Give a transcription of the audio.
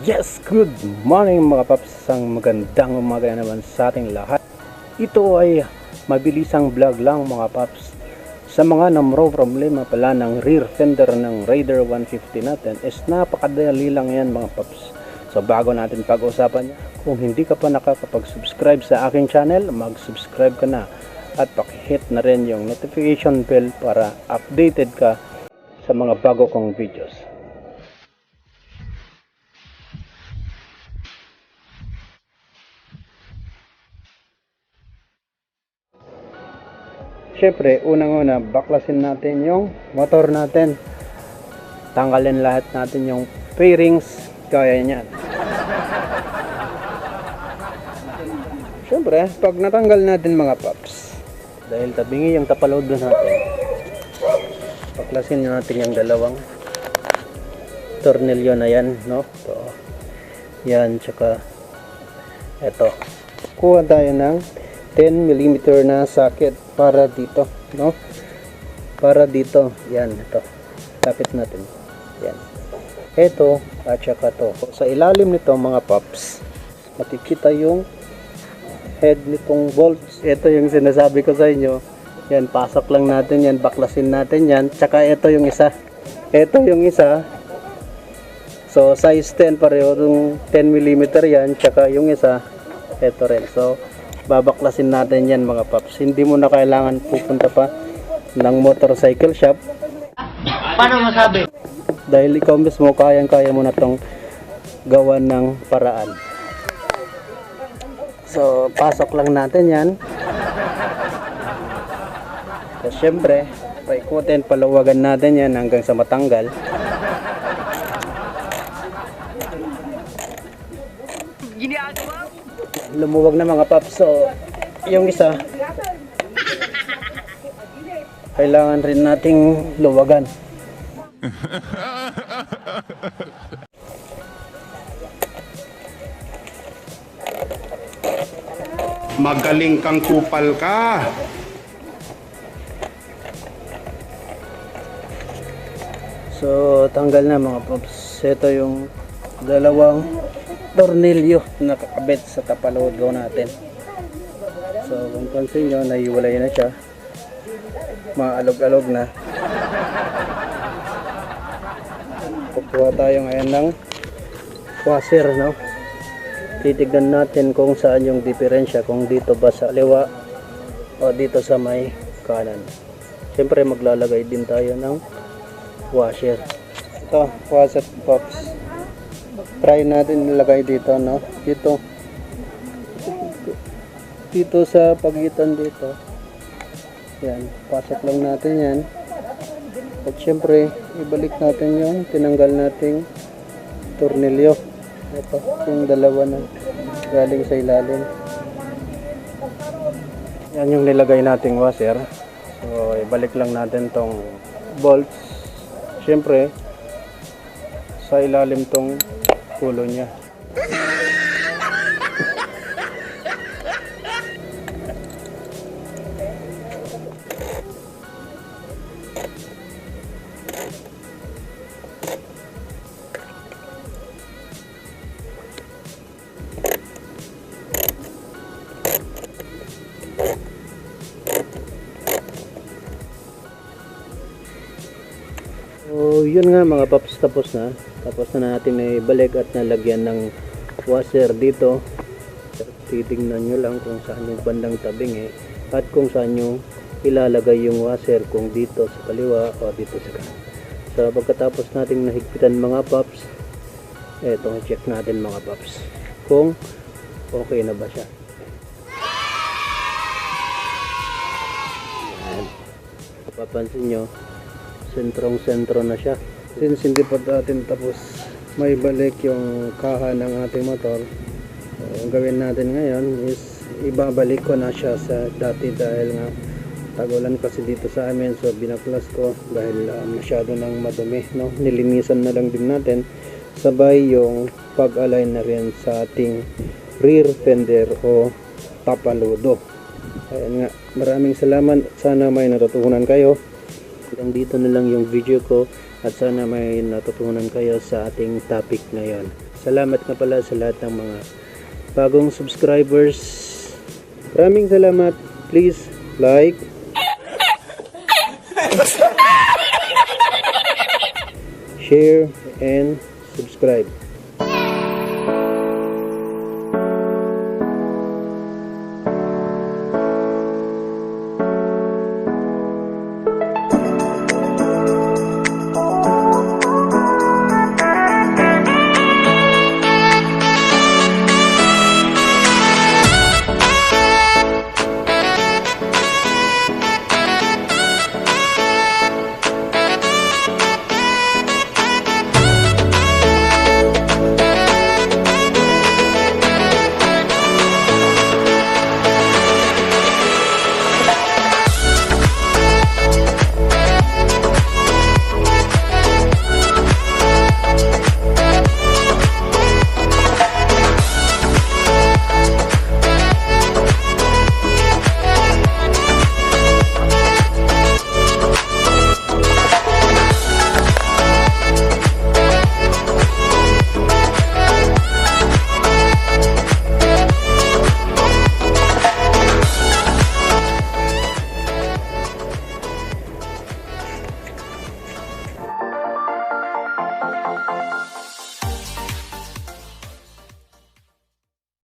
Yes, good morning mga paps. Isang magandang umaga naman sa ating lahat. Ito ay mabilisang vlog lang mga paps. Sa mga namro problema pala ng rear fender ng Raider 150 natin is napakadali lang yan mga paps. So bago natin pag-usapan yan, kung hindi ka pa nakakapag-subscribe sa aking channel, mag-subscribe ka na. At pakihit na rin yung notification bell para updated ka sa mga bago kong videos. Siyempre, unang-una, baklasin natin yung motor natin. Tanggalin lahat natin yung fairings, gaya niyan. Siyempre, pag natanggal natin mga paps, dahil tabingi yung tapalodo natin, baklasin natin yung dalawang tornilyo na yan, no? So, yan, tsaka eto. Kuha tayo ng 10mm na socket para dito, no? Para dito, yan, ito. Tapit natin. Yan. Ito, at saka to. Sa ilalim nito mga paps, makikita yung head nitong bolts. Ito yung sinasabi ko sa inyo. Yan, pasok lang natin yan, baklasin natin yan. Tsaka ito yung isa. Ito yung isa. So, size 10 pareho. Yung 10mm yan. Tsaka yung isa, ito rin. So, babaklasin natin yan mga paps. Hindi mo na kailangan pupunta pa ng motorcycle shop. Paano masabi? Dahil ikaw mismo, kayang-kaya mo na itong gawan ng paraan. So, pasok lang natin yan. So, syempre, paikutin, palawagan natin yan hanggang sa matanggal. Lumuwag na mga paps. So, yung isa, kailangan rin nating luwagan. Magaling kang kupal ka. So, tanggal na mga paps. Ito yung dalawang tornilyo na nakakabit sa tapalodo natin. So, kung pansin nyo, nahiwalay na siya. Maalog-alog na. Kukuha tayo ngayon ng washer, no? Titignan natin kung saan yung diferensya, kung dito ba sa liwa o dito sa may kanan. Siyempre maglalagay din tayo ng washer. Ito, washer pops. Try natin nilagay dito, no? Dito sa pagitan dito. Yan, pasok lang natin yan. At siyempre, ibalik natin yung tinanggal nating tornilyo. Ito, yung dalawa na galing sa ilalim. Yan yung nilagay nating washer. So, ibalik lang natin tong bolts. Siyempre, sa ilalim tong ulo niya. So, yun nga mga paps, tapos na natin na ibalik at nalagyan ng washer dito. Titingnan nyo lang kung saan yung bandang tabing at kung saan yung ilalagay yung washer, kung dito sa kaliwa o dito sa kanan. So pagkatapos natin nahigpitan mga paps, eto, check natin mga paps kung okay na ba siya. Ayan. Papansin nyo, sentrong-sentro na siya. Since hindi pa natin tapos may balik yung kaha ng ating motor, ang gawin natin ngayon is ibabalik ko na siya sa dati dahil nga tagulan kasi dito sa amin. So binaklas ko dahil masyado nang madumi, no? Nilinisan na lang din natin, sabay yung pag-align na rin sa ating rear fender o tapalodo. Ayan nga, maraming salamat. Sana may natutunan kayo. Hanggang dito na lang yung video ko at sana may natutunan kayo sa ating topic ngayon. Salamat nga pala sa lahat ng mga bagong subscribers. Maraming salamat. Please like, share, and subscribe.